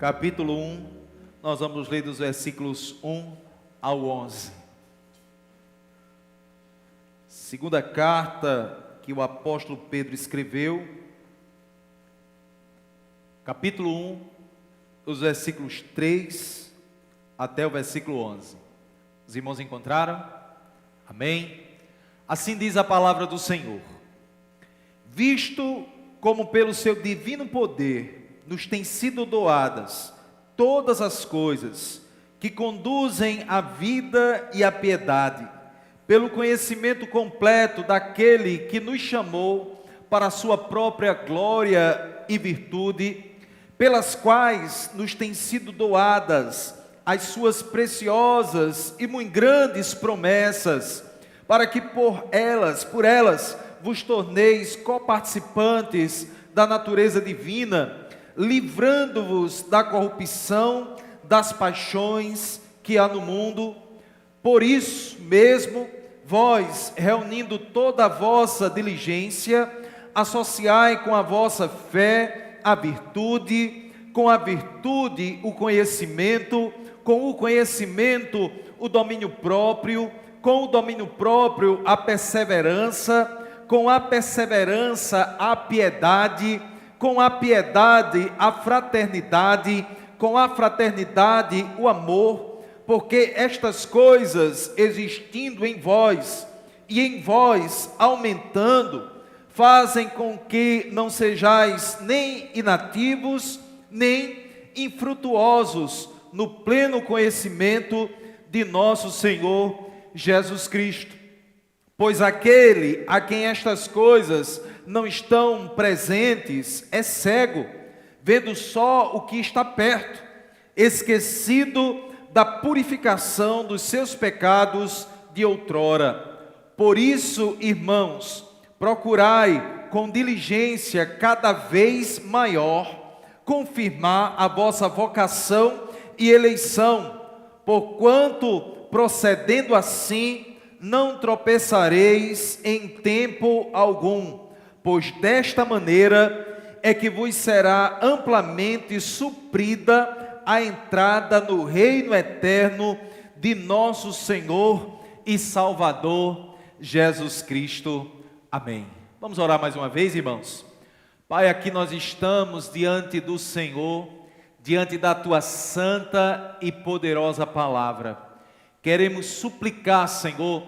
capítulo 1, nós vamos ler dos versículos 1 ao 11. Segunda carta que o apóstolo Pedro escreveu, capítulo 1, os versículos 3 até o versículo 11. Os irmãos encontraram? Amém? Assim diz a palavra do Senhor: visto como pelo seu divino poder nos têm sido doadas todas as coisas que conduzem à vida e à piedade, pelo conhecimento completo daquele que nos chamou para a sua própria glória e virtude, pelas quais nos têm sido doadas as suas preciosas e muito grandes promessas, para que por elas vos torneis coparticipantes da natureza divina, livrando-vos da corrupção das paixões que há no mundo. Por isso mesmo, vós, reunindo toda a vossa diligência, associai com a vossa fé a virtude, com a virtude o conhecimento, com o conhecimento o domínio próprio, com o domínio próprio a perseverança, com a perseverança a piedade, com a piedade a fraternidade, com a fraternidade o amor, porque estas coisas existindo em vós e em vós aumentando, fazem com que não sejais nem inativos, nem infrutuosos no pleno conhecimento de nosso Senhor Jesus Cristo. Pois aquele a quem estas coisas não estão presentes é cego, vendo só o que está perto, esquecido da purificação dos seus pecados de outrora. Por isso, irmãos, procurai com diligência cada vez maior confirmar a vossa vocação e eleição, porquanto, procedendo assim, não tropeçareis em tempo algum, pois desta maneira é que vos será amplamente suprida a entrada no reino eterno de nosso Senhor e Salvador Jesus Cristo. Amém. Vamos orar mais uma vez, irmãos. Pai, aqui nós estamos diante do Senhor, diante da Tua santa e poderosa palavra. Queremos suplicar, Senhor,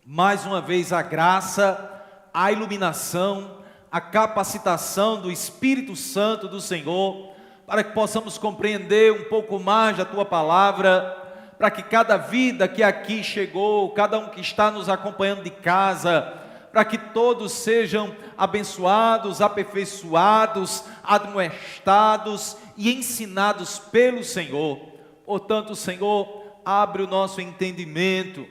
mais uma vez a graça, a iluminação, a capacitação do Espírito Santo do Senhor, para que possamos compreender um pouco mais da Tua palavra, para que cada vida que aqui chegou, cada um que está nos acompanhando de casa, para que todos sejam abençoados, aperfeiçoados, admoestados e ensinados pelo Senhor. Portanto, Senhor, abre o nosso entendimento,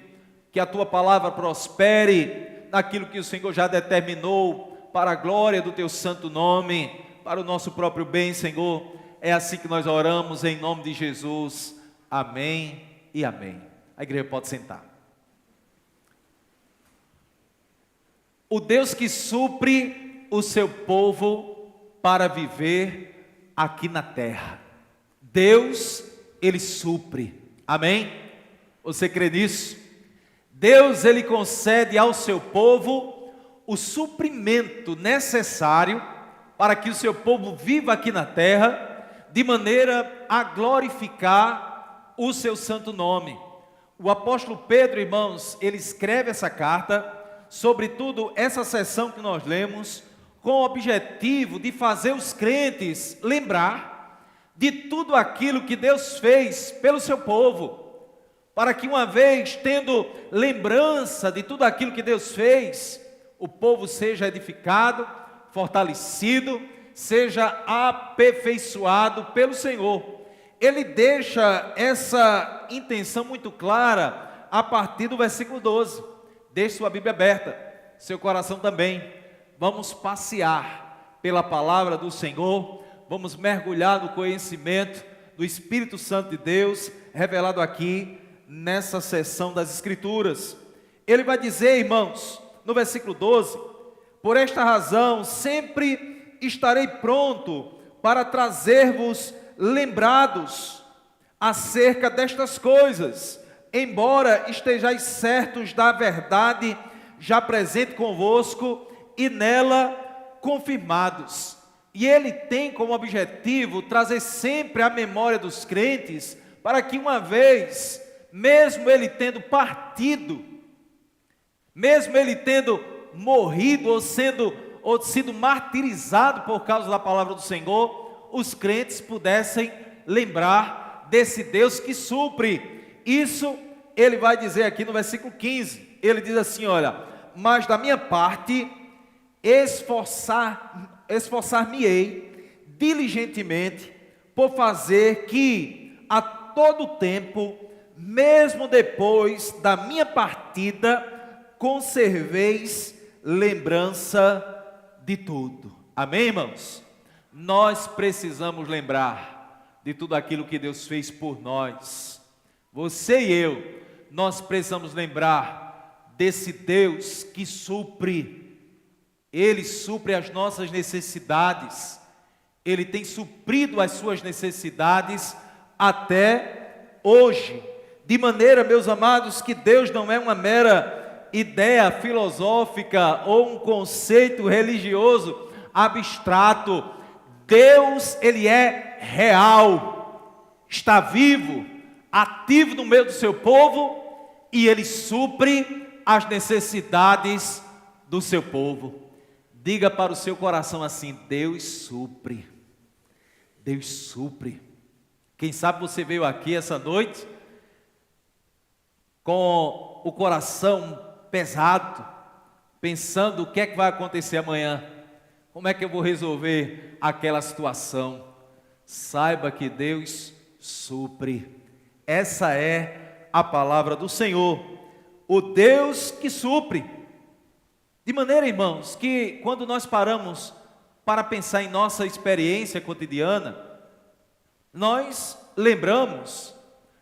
que a Tua palavra prospere naquilo que o Senhor já determinou, para a glória do Teu santo nome, para o nosso próprio bem, Senhor. É assim que nós oramos, em nome de Jesus. Amém e amém. A igreja pode sentar. O Deus que supre o seu povo para viver aqui na terra. Deus, Ele supre. Amém? Você crê nisso? Deus, Ele concede ao seu povo o suprimento necessário para que o seu povo viva aqui na terra, de maneira a glorificar o seu santo nome. O apóstolo Pedro, irmãos, ele escreve essa carta, sobretudo essa seção que nós lemos, com o objetivo de fazer os crentes lembrar de tudo aquilo que Deus fez pelo seu povo, para que uma vez tendo lembrança de tudo aquilo que Deus fez, o povo seja edificado, fortalecido, seja aperfeiçoado pelo Senhor. Ele deixa essa intenção muito clara a partir do versículo 12. Deixe sua Bíblia aberta, seu coração também. Vamos passear pela palavra do Senhor, vamos mergulhar no conhecimento do Espírito Santo de Deus, revelado aqui nessa seção das Escrituras. Ele vai dizer, irmãos, no versículo 12: por esta razão sempre estarei pronto para trazer-vos lembrados acerca destas coisas, embora estejais certos da verdade já presente convosco e nela confirmados. E ele tem como objetivo trazer sempre à memória dos crentes, para que uma vez, mesmo ele tendo partido, mesmo ele tendo morrido ou sido martirizado por causa da palavra do Senhor, os crentes pudessem lembrar desse Deus que supre. Isso ele vai dizer aqui no versículo 15, ele diz assim, olha, mas da minha parte, esforçar-me-ei diligentemente por fazer que a todo tempo, mesmo depois da minha partida, conserveis lembrança de tudo. Amém, irmãos? Nós precisamos lembrar de tudo aquilo que Deus fez por nós. Você e eu, nós precisamos lembrar desse Deus que supre. Ele supre as nossas necessidades. Ele tem suprido as suas necessidades até hoje. De maneira, meus amados, que Deus não é uma mera ideia filosófica ou um conceito religioso abstrato. Deus, ele é real, está vivo, ativo no meio do seu povo, e ele supre as necessidades do seu povo. Diga para o seu coração assim: Deus supre. Deus supre. Quem sabe você veio aqui essa noite com o coração pesado, pensando o que é que vai acontecer amanhã, como é que eu vou resolver aquela situação. Saiba que Deus supre. Essa é a palavra do Senhor, o Deus que supre. De maneira, irmãos, que quando nós paramos para pensar em nossa experiência cotidiana, nós lembramos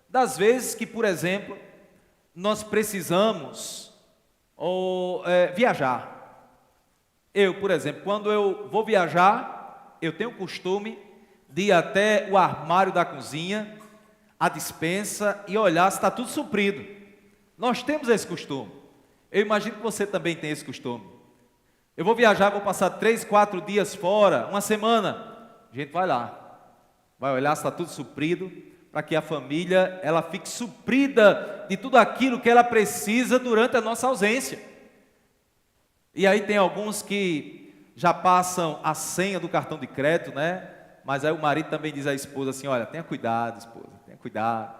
das vezes que, por exemplo, nós precisamos viajar. Eu, por exemplo, quando eu vou viajar, eu tenho o costume de ir até o armário da cozinha, a despensa, e olhar se está tudo suprido. Nós temos esse costume. Eu imagino que você também tem esse costume. Eu vou viajar, vou passar 3, 4 dias fora, uma semana. A gente vai lá, vai olhar se está tudo suprido, para que a família ela fique suprida de tudo aquilo que ela precisa durante a nossa ausência. E aí tem alguns que já passam a senha do cartão de crédito, né? Mas aí o marido também diz à esposa assim: olha, tenha cuidado, esposa, tenha cuidado,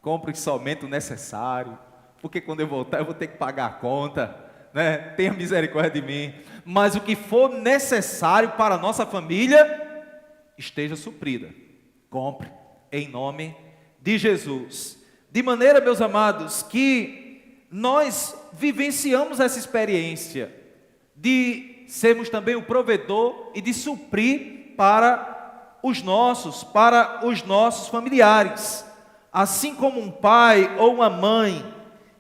compre somente o necessário, porque quando eu voltar eu vou ter que pagar a conta, né? Tenha misericórdia de mim. Mas o que for necessário para a nossa família, esteja suprida. Compre, em nome de Jesus. De maneira, meus amados, que nós vivenciamos essa experiência de sermos também o provedor e de suprir para os nossos familiares. Assim como um pai ou uma mãe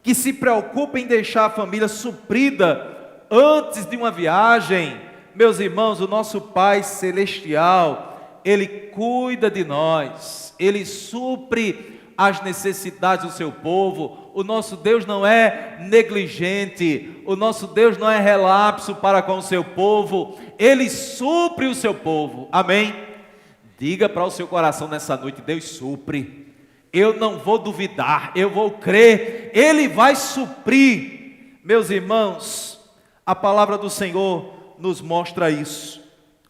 que se preocupa em deixar a família suprida antes de uma viagem, meus irmãos, o nosso Pai Celestial, Ele cuida de nós, Ele supre as necessidades do seu povo. O nosso Deus não é negligente, o nosso Deus não é relapso para com o seu povo, Ele supre o seu povo, amém? Diga para o seu coração nessa noite: Deus supre. Eu não vou duvidar, eu vou crer, Ele vai suprir. Meus irmãos, a palavra do Senhor nos mostra isso.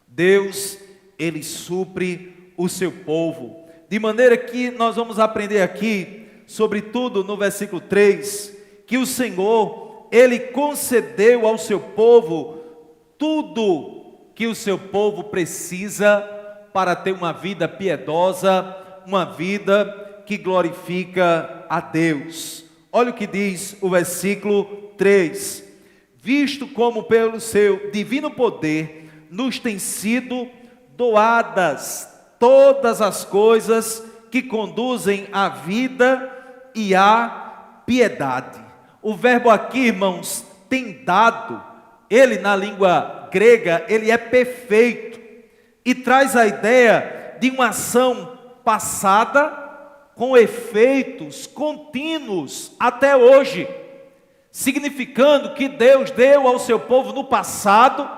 Deus, Ele supre o seu povo. De maneira que nós vamos aprender aqui, sobretudo no versículo 3, que o Senhor, Ele concedeu ao seu povo tudo que o seu povo precisa para ter uma vida piedosa, uma vida que glorifica a Deus. Olha o que diz o versículo 3: visto como pelo seu divino poder nos têm sido doadas todas as coisas que conduzem à vida e à piedade. O verbo aqui, irmãos, tem dado, ele na língua grega, ele é perfeito e traz a ideia de uma ação passada com efeitos contínuos até hoje, significando que Deus deu ao seu povo no passado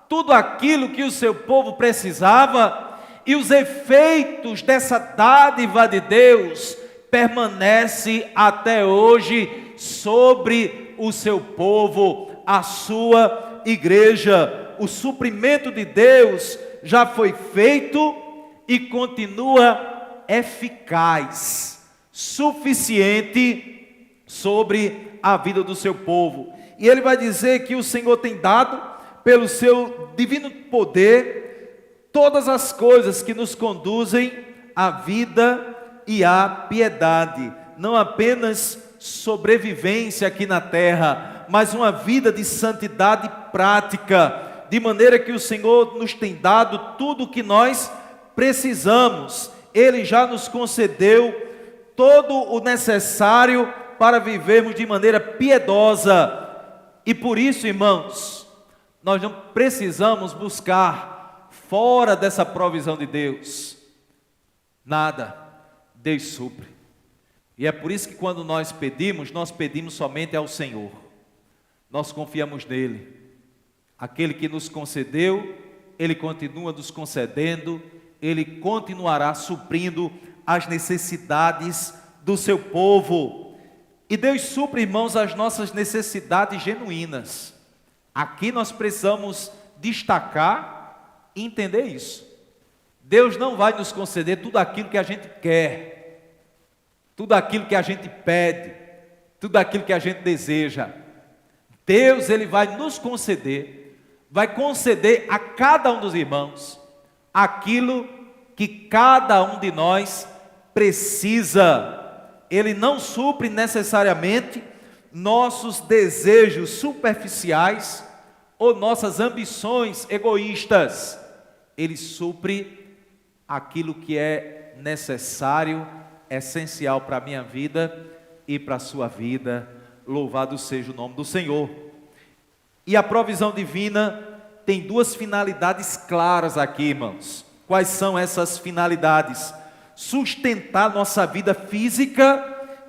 tudo aquilo que o seu povo precisava, e os efeitos dessa dádiva de Deus permanecem até hoje sobre o seu povo, a sua igreja. O suprimento de Deus já foi feito e continua eficaz, suficiente sobre a vida do seu povo. E ele vai dizer que o Senhor tem dado, pelo seu divino poder, todas as coisas que nos conduzem à vida e à piedade. Não apenas sobrevivência aqui na terra, mas uma vida de santidade prática, de maneira que o Senhor nos tem dado tudo o que nós precisamos. Ele já nos concedeu todo o necessário para vivermos de maneira piedosa. E por isso, irmãos, nós não precisamos buscar fora dessa provisão de Deus nada. Deus supre. E é por isso que quando nós pedimos somente ao Senhor. Nós confiamos nele. Aquele que nos concedeu, ele continua nos concedendo, ele continuará suprindo as necessidades do seu povo. E Deus supre, irmãos, as nossas necessidades genuínas. Aqui nós precisamos destacar e entender isso. Deus não vai nos conceder tudo aquilo que a gente quer, tudo aquilo que a gente pede, tudo aquilo que a gente deseja. Deus, ele vai nos conceder, vai conceder a cada um dos irmãos aquilo que cada um de nós precisa. Ele não supre necessariamente nossos desejos superficiais ou nossas ambições egoístas. Ele supre aquilo que é necessário, essencial para a minha vida e para a sua vida. Louvado seja o nome do Senhor. E a provisão divina tem duas finalidades claras aqui, irmãos. Quais são essas finalidades? Sustentar nossa vida física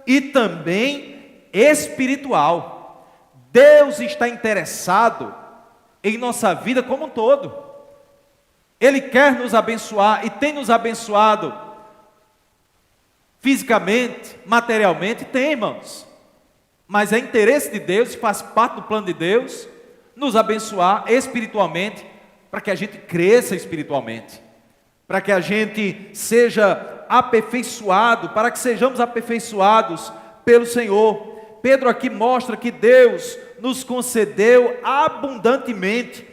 e também espiritual. Deus está interessado em nossa vida como um todo. Ele quer nos abençoar e tem nos abençoado fisicamente, materialmente, tem, irmãos. Mas é interesse de Deus, faz parte do plano de Deus, nos abençoar espiritualmente, para que a gente cresça espiritualmente, para que a gente seja aperfeiçoado, para que sejamos aperfeiçoados pelo Senhor. Pedro aqui mostra que Deus nos concedeu abundantemente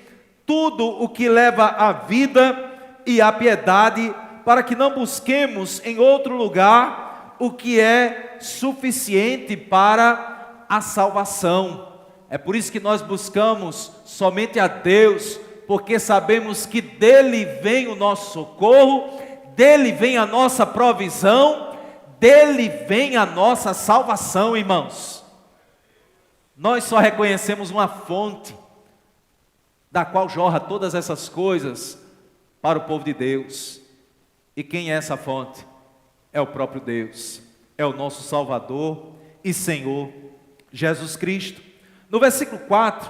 tudo o que leva à vida e à piedade, para que não busquemos em outro lugar o que é suficiente para a salvação. É por isso que nós buscamos somente a Deus, porque sabemos que dele vem o nosso socorro, dele vem a nossa provisão, dele vem a nossa salvação, irmãos. Nós só reconhecemos uma fonte da qual jorra todas essas coisas para o povo de Deus. E quem é essa fonte? É o próprio Deus, é o nosso Salvador e Senhor Jesus Cristo. No versículo 4,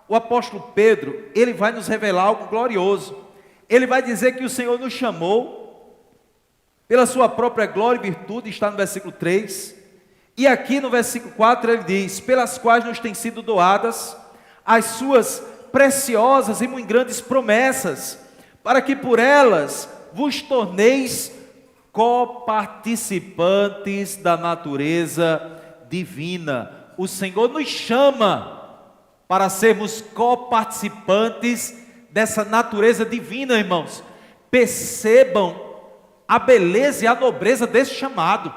o apóstolo Pedro, ele vai nos revelar algo glorioso. Ele vai dizer que o Senhor nos chamou pela sua própria glória e virtude, está no versículo 3. E aqui no versículo 4 ele diz: pelas quais nos têm sido doadas as suas preciosas e muito grandes promessas, para que por elas vos torneis coparticipantes da natureza divina. O Senhor nos chama para sermos coparticipantes dessa natureza divina, irmãos. Percebam a beleza e a nobreza desse chamado.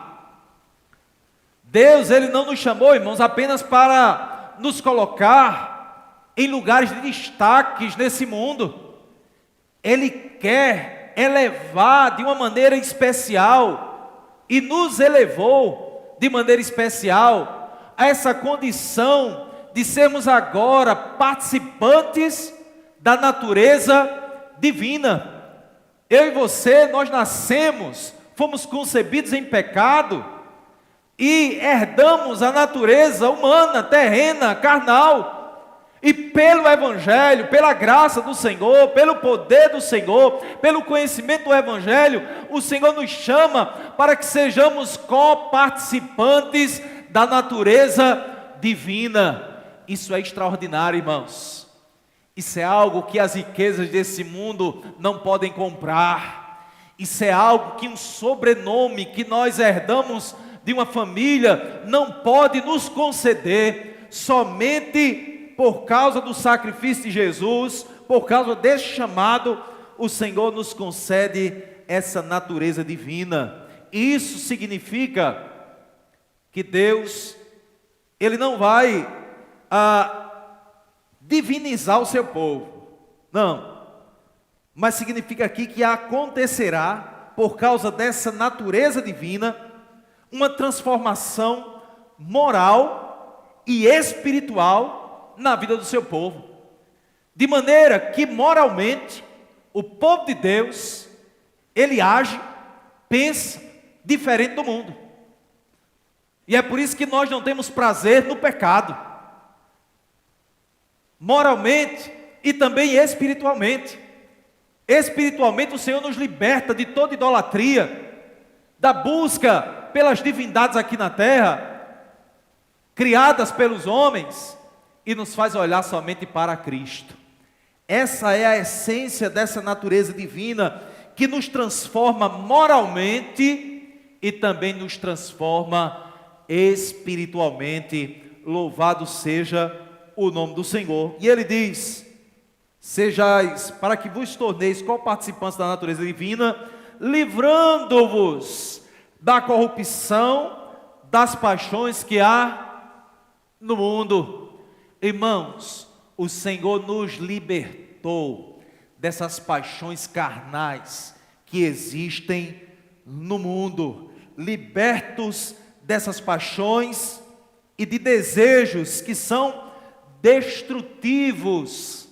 Deus, ele não nos chamou, irmãos, apenas para nos colocar em lugares de destaques nesse mundo. Ele quer elevar de uma maneira especial, e nos elevou de maneira especial a essa condição de sermos agora participantes da natureza divina. Eu e você, nós nascemos, fomos concebidos em pecado e herdamos a natureza humana, terrena, carnal. E pelo Evangelho, pela graça do Senhor, pelo poder do Senhor, pelo conhecimento do Evangelho, o Senhor nos chama para que sejamos coparticipantes da natureza divina. Isso é extraordinário, irmãos. Isso é algo que as riquezas desse mundo não podem comprar. Isso é algo que um sobrenome que nós herdamos de uma família não pode nos conceder. Somente por causa do sacrifício de Jesus, por causa desse chamado, o Senhor nos concede essa natureza divina. Isso significa que Deus, Ele não vai divinizar o seu povo, não, mas significa aqui que acontecerá, por causa dessa natureza divina, uma transformação moral e espiritual na vida do seu povo, de maneira que moralmente o povo de Deus, ele age, pensa diferente do mundo. E é por isso que nós não temos prazer no pecado, moralmente e também espiritualmente. Espiritualmente o Senhor nos liberta de toda idolatria, da busca pelas divindades aqui na terra, criadas pelos homens, e nos faz olhar somente para Cristo. Essa é a essência dessa natureza divina, que nos transforma moralmente e também nos transforma espiritualmente. Louvado seja o nome do Senhor. E ele diz: sejais, para que vos torneis coparticipantes da natureza divina, livrando-vos da corrupção, das paixões que há no mundo. Irmãos, o Senhor nos libertou dessas paixões carnais que existem no mundo, libertos dessas paixões e de desejos que são destrutivos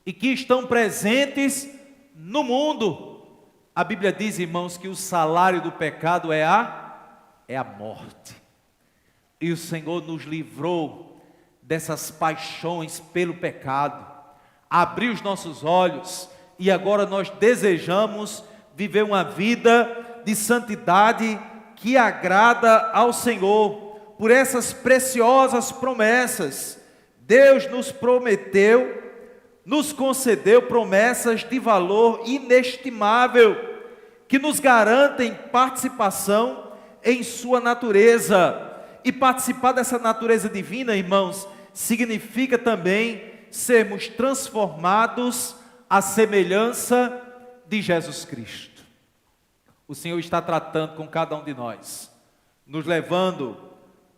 e que estão presentes no mundo. A Bíblia diz, irmãos, que o salário do pecado é a morte. E o Senhor nos livrou dessas paixões pelo pecado, abriu os nossos olhos, e agora nós desejamos viver uma vida de santidade que agrada ao Senhor. Por essas preciosas promessas, Deus nos prometeu, nos concedeu promessas de valor inestimável, que nos garantem participação em sua natureza. E participar dessa natureza divina, irmãos, significa também sermos transformados à semelhança de Jesus Cristo. O Senhor está tratando com cada um de nós, nos levando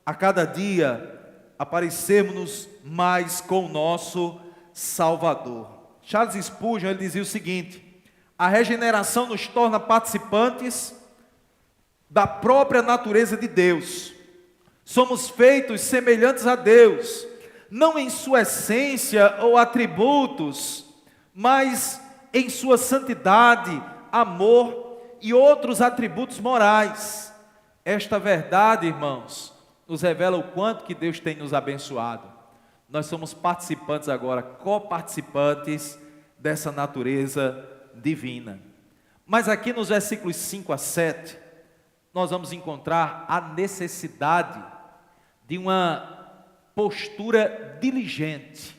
a cada dia a parecermos mais com o nosso Salvador. Charles Spurgeon, ele dizia o seguinte: a regeneração nos torna participantes da própria natureza de Deus. Somos feitos semelhantes a Deus, não em sua essência ou atributos, mas em sua santidade, amor e outros atributos morais. Esta verdade, irmãos, nos revela o quanto que Deus tem nos abençoado. Nós somos participantes agora, coparticipantes dessa natureza divina. Mas aqui nos versículos 5 a 7, nós vamos encontrar a necessidade de uma postura diligente,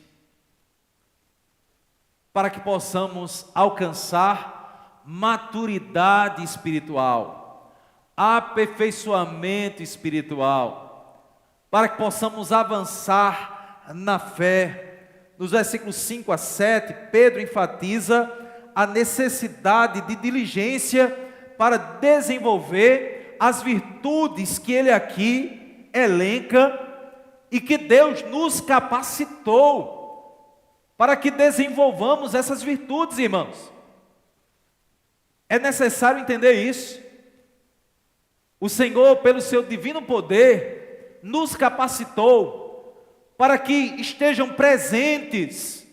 para que possamos alcançar maturidade espiritual, aperfeiçoamento espiritual, para que possamos avançar na fé. Nos versículos 5 a 7, Pedro enfatiza a necessidade de diligência para desenvolver as virtudes que ele aqui elenca e que Deus nos capacitou para que desenvolvamos essas virtudes, irmãos. É necessário entender isso. O Senhor, pelo seu divino poder, nos capacitou para que estejam presentes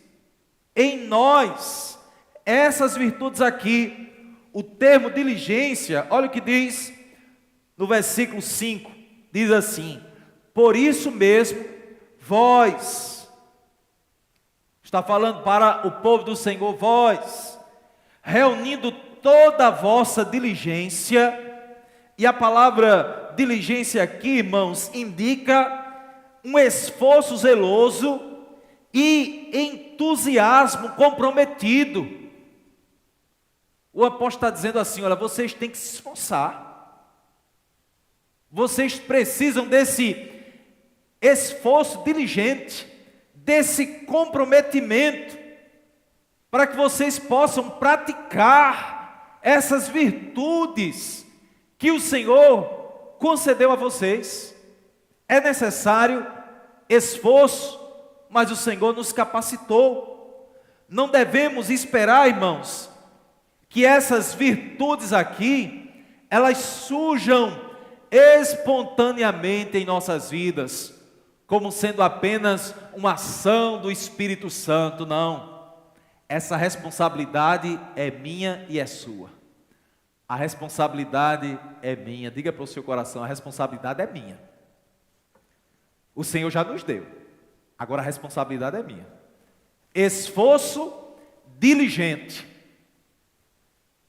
em nós essas virtudes aqui. o termo diligência, olha o que diz no versículo 5, diz assim: por isso mesmo, vós, está falando para o povo do Senhor, vós, reunindo toda a vossa diligência, e a palavra diligência aqui, irmãos, indica um esforço zeloso e entusiasmo comprometido. O apóstolo está dizendo assim: olha, vocês têm que se esforçar, vocês precisam desse esforço diligente, desse comprometimento, para que vocês possam praticar essas virtudes que o Senhor concedeu a vocês. É necessário esforço, mas o Senhor nos capacitou. Não devemos esperar, irmãos, que essas virtudes aqui, elas surjam espontaneamente em nossas vidas, como sendo apenas uma ação do Espírito Santo. Não, essa responsabilidade é minha e é sua. A responsabilidade é minha. Diga para o seu coração: a responsabilidade é minha. O Senhor já nos deu, agora a responsabilidade é minha. Esforço diligente,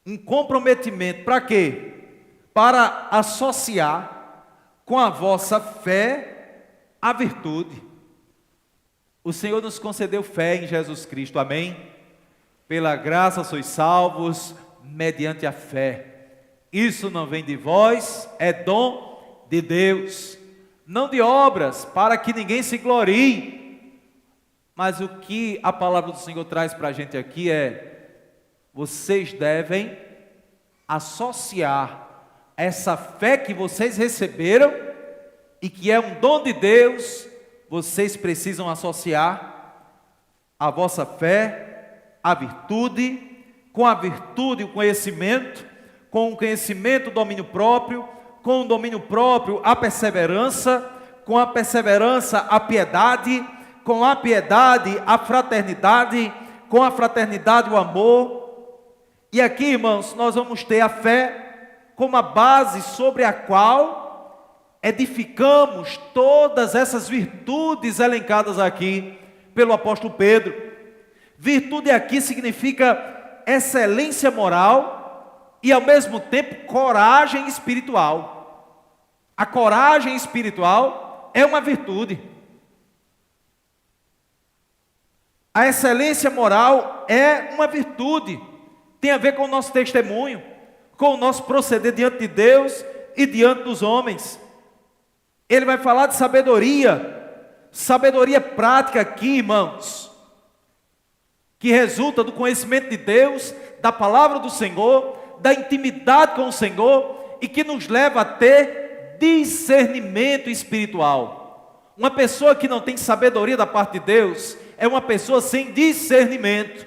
um comprometimento, para quê? Para associar com a vossa fé a virtude. O Senhor nos concedeu fé em Jesus Cristo, amém? Pela graça sois salvos, mediante a fé. Isso não vem de vós, é dom de Deus, não de obras, para que ninguém se glorie. Mas o que a palavra do Senhor traz para a gente aqui é: vocês devem associar essa fé que vocês receberam e que é um dom de Deus, vocês precisam associar a vossa fé à virtude, com a virtude o conhecimento, com o conhecimento o domínio próprio, com o domínio próprio a perseverança, com a perseverança a piedade, com a piedade a fraternidade, com a fraternidade o amor. E aqui, irmãos, nós vamos ter a fé como a base sobre a qual edificamos todas essas virtudes elencadas aqui pelo apóstolo Pedro. Virtude aqui significa excelência moral e ao mesmo tempo coragem espiritual. A coragem espiritual é uma virtude. A excelência moral é uma virtude. Tem a ver com o nosso testemunho, com o nosso proceder diante de Deus e diante dos homens. Ele vai falar de sabedoria prática aqui, irmãos, que resulta do conhecimento de Deus, da palavra do Senhor, da intimidade com o Senhor, e que nos leva a ter discernimento espiritual. Uma pessoa que não tem sabedoria da parte de Deus é uma pessoa sem discernimento,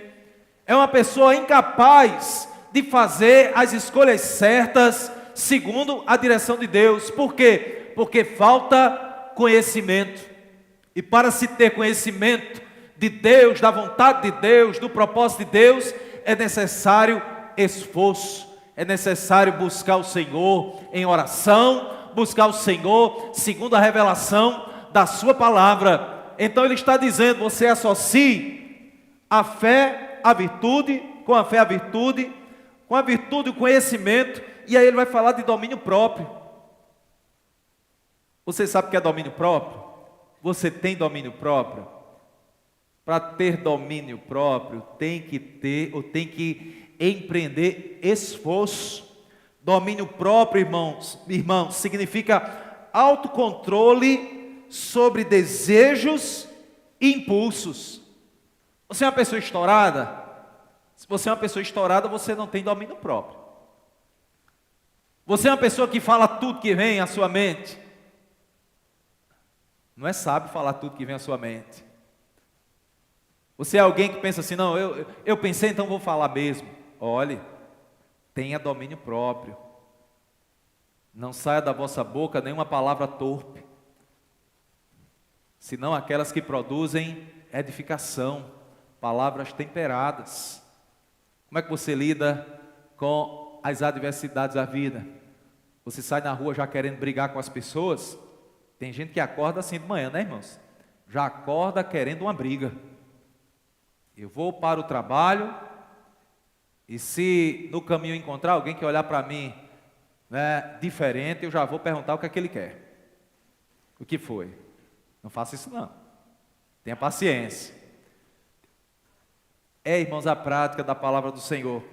é uma pessoa incapaz de fazer as escolhas certas segundo a direção de Deus. Por quê? Porque falta conhecimento. E para se ter conhecimento de Deus, da vontade de Deus, do propósito de Deus, é necessário esforço, é necessário buscar o Senhor em oração, buscar o Senhor segundo a revelação da sua palavra. Então ele está dizendo: você associe a fé à virtude, com a fé a virtude, com a virtude o conhecimento, e aí ele vai falar de domínio próprio. Você sabe o que é domínio próprio? Você tem domínio próprio? Para ter domínio próprio, tem que empreender esforço. Domínio próprio, irmãos, significa autocontrole sobre desejos e impulsos. Você é uma pessoa estourada? Se você é uma pessoa estourada, você não tem domínio próprio. Você é uma pessoa que fala tudo que vem à sua mente. Não é sábio falar tudo que vem à sua mente. Você é alguém que pensa assim: não, eu pensei, então vou falar mesmo. Olhe, tenha domínio próprio. Não saia da vossa boca nenhuma palavra torpe, senão aquelas que produzem edificação, palavras temperadas. Como é que você lida com as adversidades da vida. Você sai na rua já querendo brigar com as pessoas. Tem gente que acorda assim de manhã, né, irmãos? Já acorda querendo uma briga. Eu vou para o trabalho e se no caminho encontrar alguém que olhar para mim, né, diferente, eu já vou perguntar o que é que ele quer. O que foi? Não faça isso não. Tenha paciência. É, irmãos, a prática da palavra do Senhor.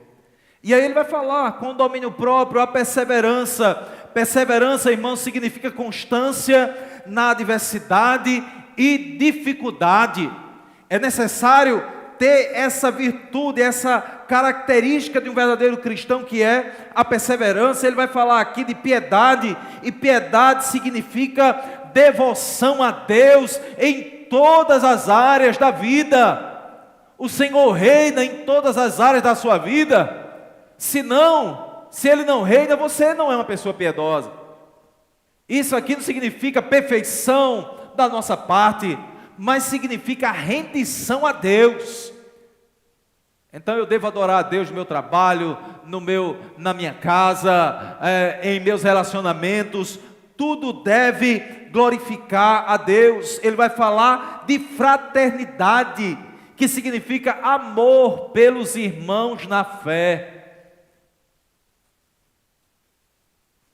E aí ele vai falar com o domínio próprio, a perseverança. Perseverança, irmãos, significa constância na adversidade e dificuldade. É necessário ter essa virtude, essa característica de um verdadeiro cristão, que é a perseverança. Ele vai falar aqui de piedade, e piedade significa devoção a Deus em todas as áreas da vida. O Senhor reina em todas as áreas da sua vida. Se Ele não reina, você não é uma pessoa piedosa. Isso aqui não significa perfeição da nossa parte, mas significa rendição a Deus. Então eu devo adorar a Deus no meu trabalho, na minha casa, em meus relacionamentos. Tudo deve glorificar a Deus. Ele vai falar de fraternidade, que significa amor pelos irmãos na fé.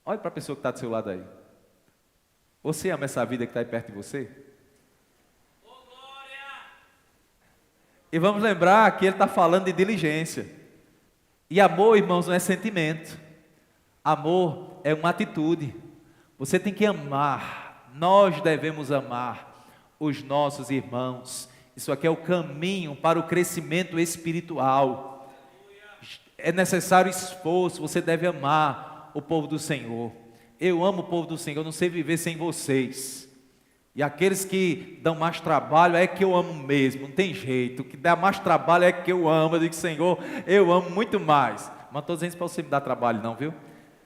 Olha para a pessoa que está do seu lado aí. Você ama essa vida que está aí perto de você? E vamos lembrar que ele está falando de diligência. E amor, irmãos, não é sentimento. Amor é uma atitude. Você tem que amar. Nós devemos amar os nossos irmãos. Isso aqui é o caminho para o crescimento espiritual. É necessário esforço. Você deve amar o povo do Senhor. Eu amo o povo do Senhor, eu não sei viver sem vocês. E aqueles que dão mais trabalho é que eu amo mesmo, não tem jeito. O que dá mais trabalho é que eu amo. Eu digo, Senhor, eu amo muito mais. Mas não estou dizendo isso para você me dar trabalho não, viu?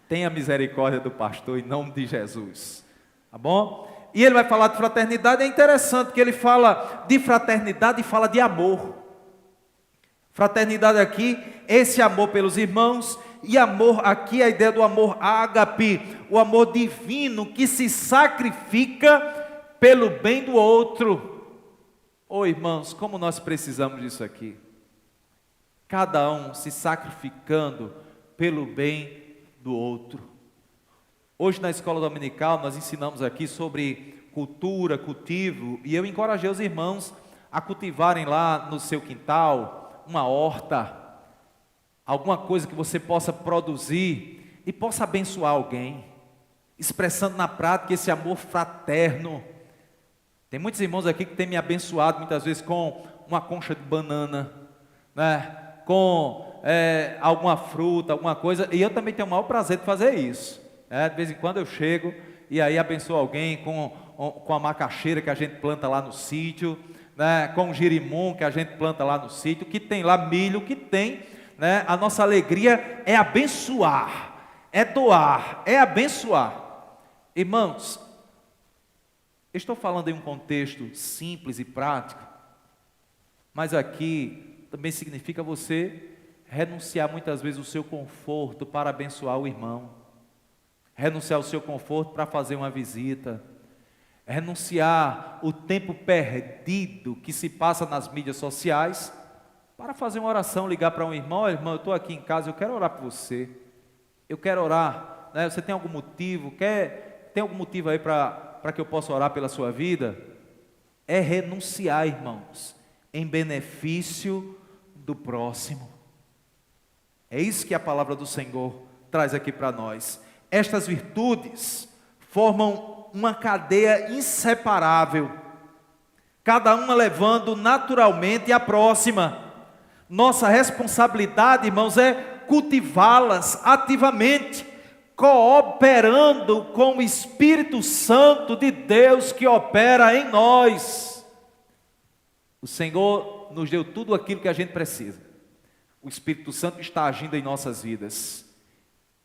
Tenha misericórdia do pastor em nome de Jesus. Tá bom? E ele vai falar de fraternidade. É interessante que ele fala de fraternidade e fala de amor. Fraternidade aqui, esse amor pelos irmãos. E amor aqui, a ideia do amor ágape, o amor divino que se sacrifica pelo bem do outro. Oh, irmãos, como nós precisamos disso aqui. Cada um se sacrificando pelo bem do outro. Hoje na escola dominical nós ensinamos aqui sobre cultura, cultivo, e eu encorajei os irmãos a cultivarem lá no seu quintal uma horta, alguma coisa que você possa produzir e possa abençoar alguém, expressando na prática esse amor fraterno. Tem muitos irmãos aqui que têm me abençoado muitas vezes com uma concha de banana, né? Com alguma fruta, alguma coisa, e eu também tenho o maior prazer de fazer isso. De vez em quando eu chego e aí abençoo alguém com a macaxeira que a gente planta lá no sítio, né? Com o girimum que a gente planta lá no sítio, que tem lá milho, que tem, né? A nossa alegria é abençoar, é doar, é abençoar. Irmãos, estou falando em um contexto simples e prático, mas aqui também significa você renunciar muitas vezes o seu conforto para abençoar o irmão, renunciar o seu conforto para fazer uma visita, renunciar o tempo perdido que se passa nas mídias sociais para fazer uma oração, ligar para um irmão: olha, irmão, eu estou aqui em casa, eu quero orar por você, eu quero orar, né? Você tem algum motivo, tem algum motivo aí para que eu possa orar pela sua vida? É renunciar, irmãos, em benefício do próximo. É isso que a palavra do Senhor traz aqui para nós. Estas virtudes formam uma cadeia inseparável, cada uma levando naturalmente a próxima. Nossa responsabilidade, irmãos, é cultivá-las ativamente, cooperando com o Espírito Santo de Deus que opera em nós. O Senhor nos deu tudo aquilo que a gente precisa. O Espírito Santo está agindo em nossas vidas.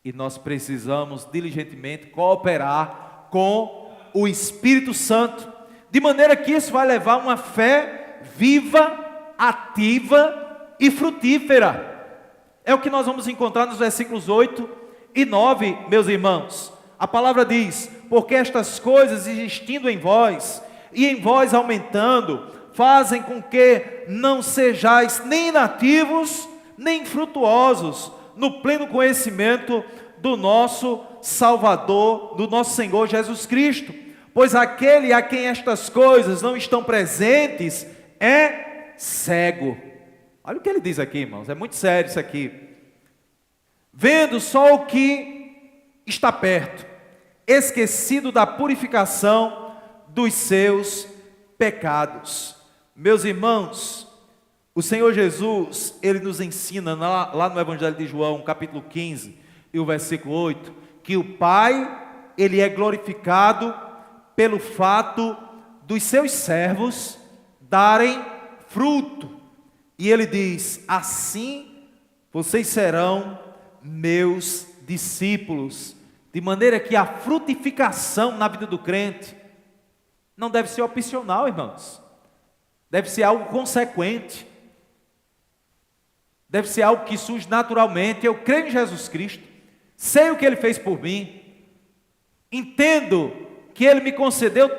E nós precisamos diligentemente cooperar com o Espírito Santo, de maneira que isso vai levar uma fé viva, ativa e frutífera. É o que nós vamos encontrar nos versículos 8 e 9, meus irmãos. A palavra diz: porque estas coisas existindo em vós, e em vós aumentando, fazem com que não sejais nem inativos, nem infrutuosos, no pleno conhecimento do nosso Salvador, do nosso Senhor Jesus Cristo. Pois aquele a quem estas coisas não estão presentes é cego. Olha o que ele diz aqui, irmãos, é muito sério isso aqui. Vendo só o que está perto, esquecido da purificação dos seus pecados. Meus irmãos, o Senhor Jesus, Ele nos ensina lá no Evangelho de João, capítulo 15, e o versículo 8, que o Pai, Ele é glorificado pelo fato dos seus servos darem fruto. E Ele diz: assim vocês serão meus discípulos. De maneira que a frutificação na vida do crente não deve ser opcional, irmãos. Deve ser algo consequente. Deve ser algo que surge naturalmente. Eu creio em Jesus Cristo, sei o que Ele fez por mim, entendo que Ele me concedeu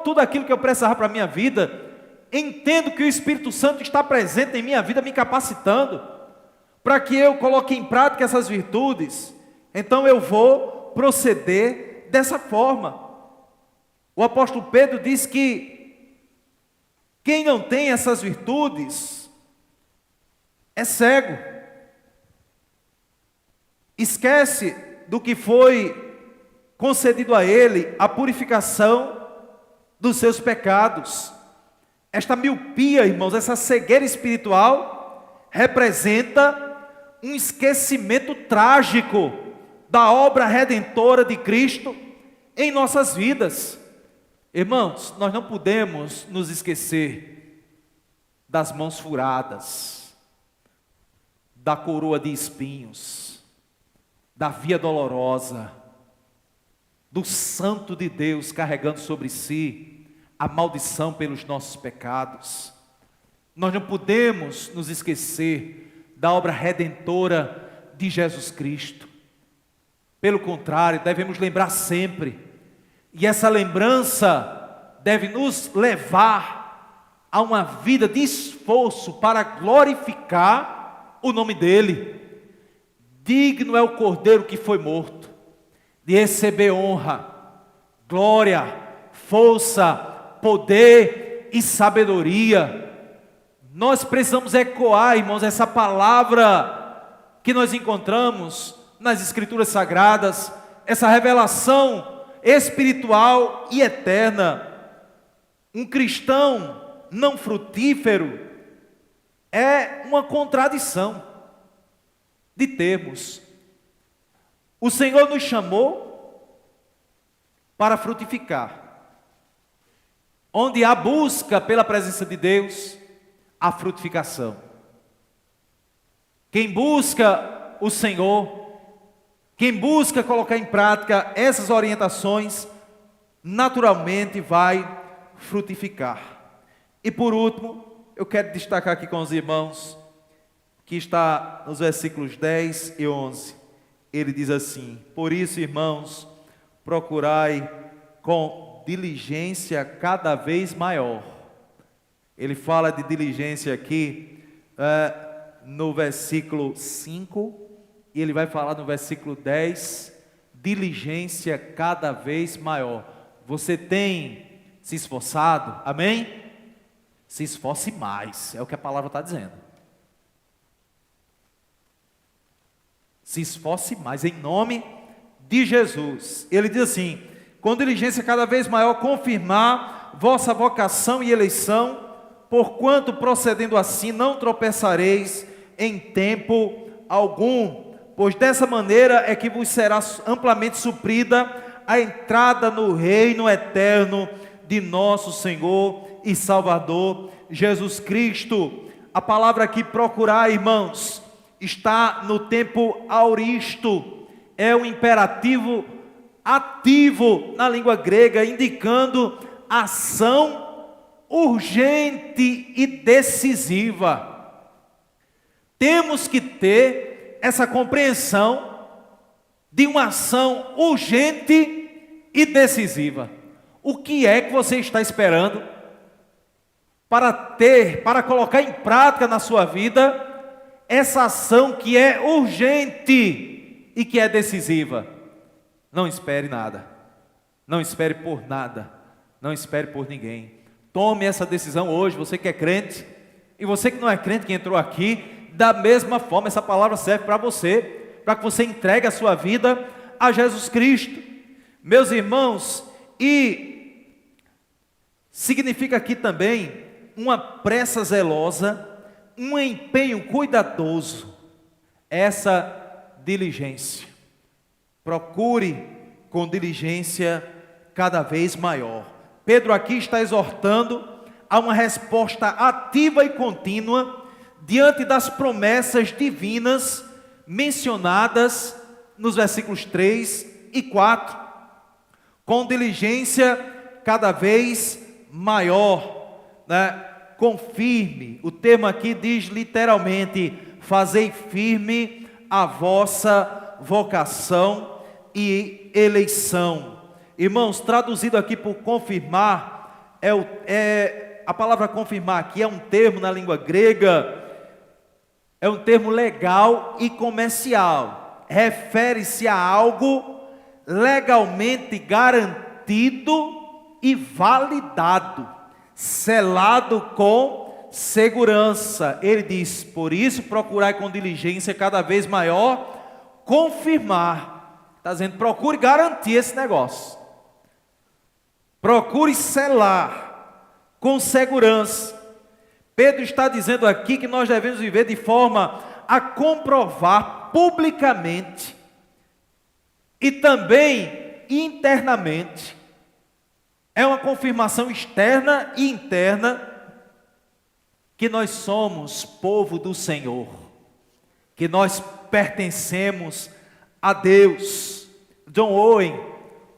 tudo aquilo que eu precisava para a minha vida, entendo que o Espírito Santo está presente em minha vida, me capacitando, para que eu coloque em prática essas virtudes. Então eu vou proceder dessa forma. O apóstolo Pedro diz que quem não tem essas virtudes é cego, esquece do que foi concedido a ele, a purificação dos seus pecados. Esta miopia, irmãos, essa cegueira espiritual representa um esquecimento trágico da obra redentora de Cristo em nossas vidas. Irmãos, nós não podemos nos esquecer das mãos furadas, da coroa de espinhos, da via dolorosa, do santo de Deus carregando sobre si a maldição pelos nossos pecados. Nós não podemos nos esquecer da obra redentora de Jesus Cristo. Pelo contrário, devemos lembrar sempre, e essa lembrança deve nos levar a uma vida de esforço para glorificar o nome dEle. Digno é o Cordeiro que foi morto, de receber honra, glória, força, poder e sabedoria. Nós precisamos ecoar, irmãos, essa palavra que nós encontramos nas Escrituras Sagradas, essa revelação espiritual e eterna. Um cristão não frutífero é uma contradição de termos. O Senhor nos chamou para frutificar. Onde há busca pela presença de Deus, há frutificação. Quem busca o Senhor, quem busca colocar em prática essas orientações, naturalmente vai frutificar. E por último, eu quero destacar aqui com os irmãos, que está nos versículos 10 e 11. Ele diz assim: por isso, irmãos, procurai com diligência cada vez maior. Ele fala de diligência aqui no versículo 5, e ele vai falar no versículo 10, diligência cada vez maior. Você tem se esforçado? Amém? Se esforce mais, é o que a palavra está dizendo. Se esforce mais, em nome de Jesus. Ele diz assim: com diligência cada vez maior, confirmar vossa vocação e eleição, porquanto procedendo assim não tropeçareis em tempo algum, pois dessa maneira é que vos será amplamente suprida a entrada no reino eterno de nosso Senhor e Salvador Jesus Cristo. A palavra aqui procurar, irmãos, está no tempo auristo, é um imperativo ativo na língua grega, indicando ação urgente e decisiva. Temos que ter essa compreensão de uma ação urgente e decisiva. O que é que você está esperando para colocar em prática na sua vida essa ação que é urgente e que é decisiva? Não espere nada, não espere por nada, não espere por ninguém. Tome essa decisão hoje, você que é crente, e você que não é crente, que entrou aqui, da mesma forma, essa palavra serve para você, para que você entregue a sua vida a Jesus Cristo. Meus irmãos, e significa aqui também uma pressa zelosa, um empenho cuidadoso, essa diligência. Procure com diligência cada vez maior. Pedro aqui está exortando a uma resposta ativa e contínua diante das promessas divinas mencionadas nos versículos 3 e 4, com diligência cada vez maior, né? Confirme, o termo aqui diz literalmente, fazei firme a vossa vocação e eleição. Irmãos, traduzido aqui por confirmar, a palavra confirmar aqui é um termo na língua grega, é um termo legal e comercial, refere-se a algo legalmente garantido e validado, selado com segurança. Ele diz, por isso procurai com diligência cada vez maior, confirmar, está dizendo, procure garantir esse negócio, procure selar com segurança. Pedro está dizendo aqui que nós devemos viver de forma a comprovar publicamente e também internamente. É uma confirmação externa e interna que nós somos povo do Senhor, que nós pertencemos a Deus. John Owen,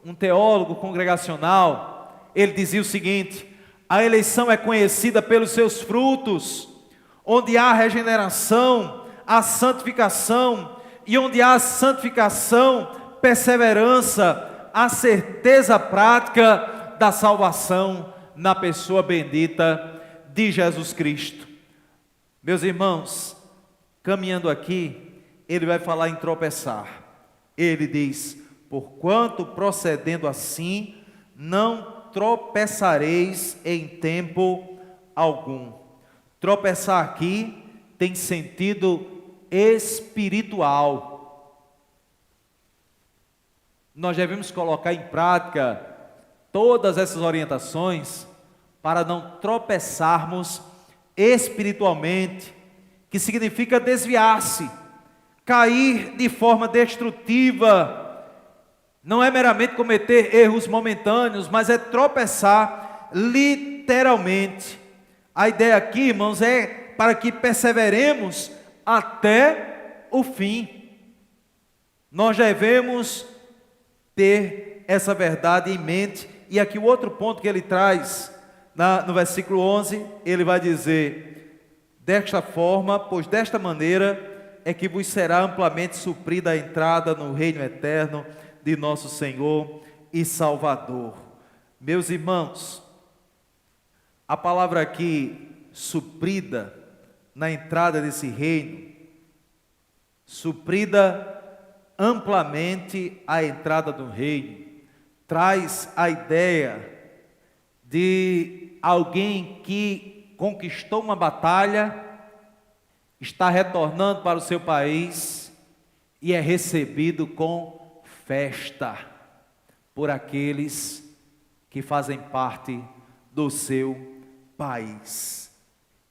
um teólogo congregacional, ele dizia o seguinte: a eleição é conhecida pelos seus frutos. Onde há regeneração, há santificação, e onde há santificação, perseverança, a certeza prática da salvação na pessoa bendita de Jesus Cristo. Meus irmãos, caminhando aqui, ele vai falar em tropeçar. Ele diz, porquanto procedendo assim, não tropeçareis em tempo algum. Tropeçar aqui tem sentido espiritual. Nós devemos colocar em prática todas essas orientações para não tropeçarmos espiritualmente, que significa desviar-se, cair de forma destrutiva. Não é meramente cometer erros momentâneos, mas é tropeçar literalmente. A ideia aqui, irmãos, é para que perseveremos até o fim. Nós devemos ter essa verdade em mente. E aqui o outro ponto que ele traz, no versículo 11, ele vai dizer, desta forma, pois desta maneira é que vos será amplamente suprida a entrada no reino eterno de nosso Senhor e Salvador. Meus irmãos, a palavra aqui, suprida, na entrada desse reino, suprida amplamente a entrada do reino, traz a ideia de alguém que conquistou uma batalha, está retornando para o seu país e é recebido com festa por aqueles que fazem parte do seu país.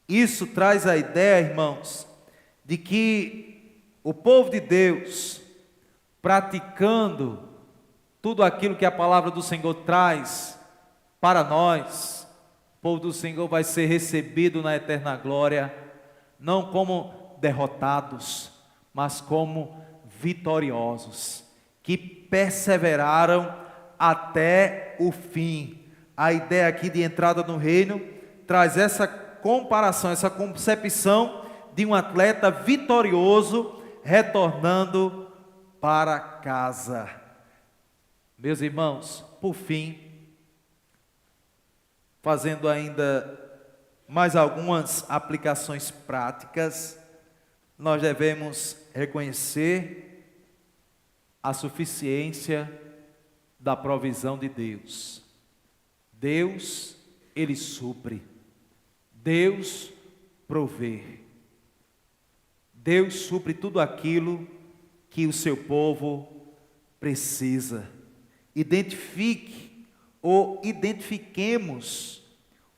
Isso traz a ideia, irmãos, de que o povo de Deus, praticando tudo aquilo que a palavra do Senhor traz para nós, o povo do Senhor vai ser recebido na eterna glória, não como derrotados, mas como vitoriosos, que perseveraram até o fim. A ideia aqui de entrada no reino traz essa comparação, essa concepção de um atleta vitorioso, retornando para casa. Meus irmãos, por fim, fazendo ainda mais algumas aplicações práticas, nós devemos reconhecer a suficiência da provisão de Deus. Deus, Ele supre. Deus provê. Deus supre tudo aquilo que o seu povo precisa. Identifique ou identifiquemos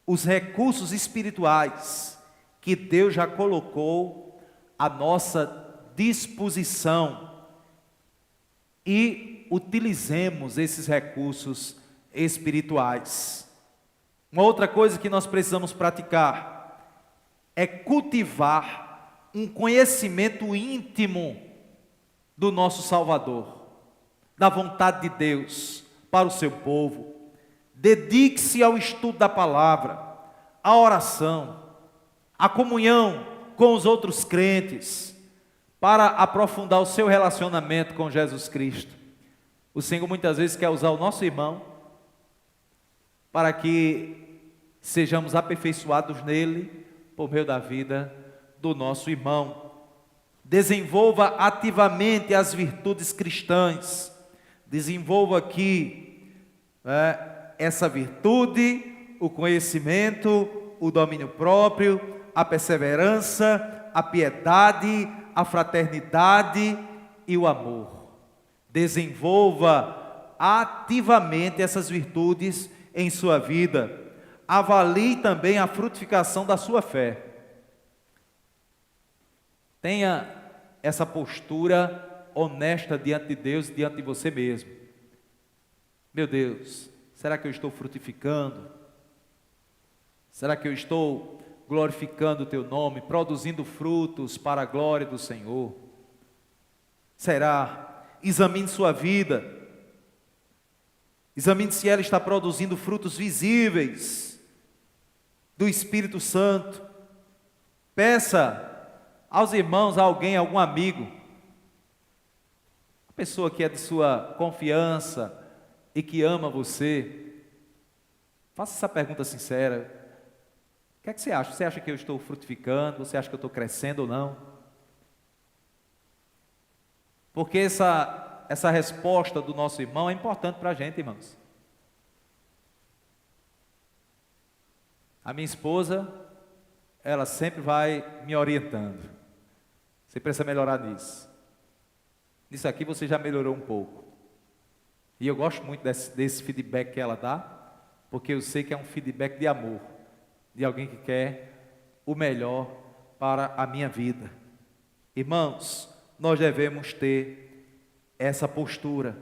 os recursos espirituais que Deus já colocou à nossa disposição e utilizemos esses recursos espirituais. Uma outra coisa que nós precisamos praticar é cultivar um conhecimento íntimo do nosso Salvador, da vontade de Deus para o seu povo. Dedique-se ao estudo da palavra, à oração, à comunhão com os outros crentes, para aprofundar o seu relacionamento com Jesus Cristo. O Senhor muitas vezes quer usar o nosso irmão para que sejamos aperfeiçoados nele por meio da vida do nosso irmão. Desenvolva ativamente as virtudes cristãs. Desenvolva aqui essa virtude, o conhecimento, o domínio próprio, a perseverança, a piedade, a fraternidade e o amor. Desenvolva ativamente essas virtudes em sua vida. Avalie também a frutificação da sua fé. Tenha essa postura honesta diante de Deus, diante de você mesmo. Meu Deus, será que eu estou frutificando? Será que eu estou glorificando o teu nome, produzindo frutos para a glória do Senhor? Será? Examine sua vida. Examine se ela está produzindo frutos visíveis do Espírito Santo. Peça aos irmãos, a alguém, a algum amigo, a pessoa que é de sua confiança e que ama você, faça essa pergunta sincera: o que é que você acha? Você acha que eu estou frutificando? Você acha que eu estou crescendo ou não? Porque essa resposta do nosso irmão é importante para a gente, irmãos. A minha esposa, ela sempre vai me orientando. Você precisa melhorar nisso. Nisso aqui você já melhorou um pouco. E eu gosto muito desse feedback que ela dá, porque eu sei que é um feedback de amor, de alguém que quer o melhor para a minha vida. Irmãos, nós devemos ter essa postura.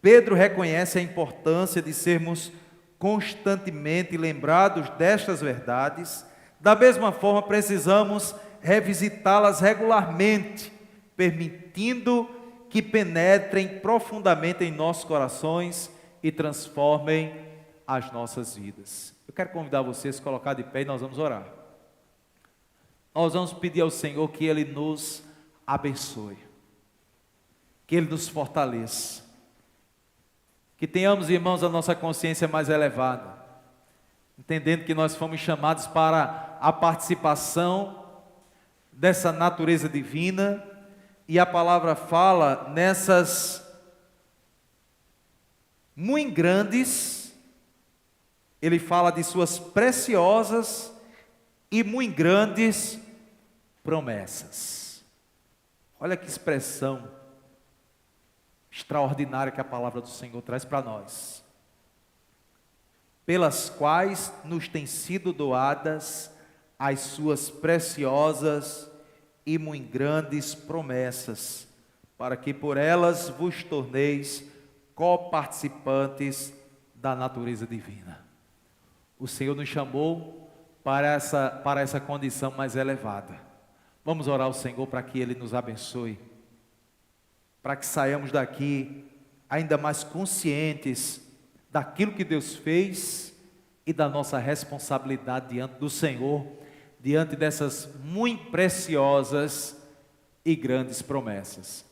Pedro reconhece a importância de sermos constantemente lembrados destas verdades. Da mesma forma, precisamos revisitá-las regularmente, permitindo que penetrem profundamente em nossos corações e transformem as nossas vidas. Eu quero convidar vocês a se colocar de pé e nós vamos orar. Nós vamos pedir ao Senhor que Ele nos abençoe, que Ele nos fortaleça, que tenhamos, irmãos, a nossa consciência mais elevada, entendendo que nós fomos chamados para a participação dessa natureza divina, e a palavra fala nessas muito grandes, ele fala de suas preciosas e muito grandes promessas. Olha que expressão extraordinária que a palavra do Senhor traz para nós. Pelas quais nos têm sido doadas as suas preciosas e muito grandes promessas, para que por elas vos torneis coparticipantes da natureza divina. O Senhor nos chamou para essa condição mais elevada. Vamos orar ao Senhor para que Ele nos abençoe, para que saiamos daqui ainda mais conscientes daquilo que Deus fez e da nossa responsabilidade diante do Senhor, diante dessas muito preciosas e grandes promessas.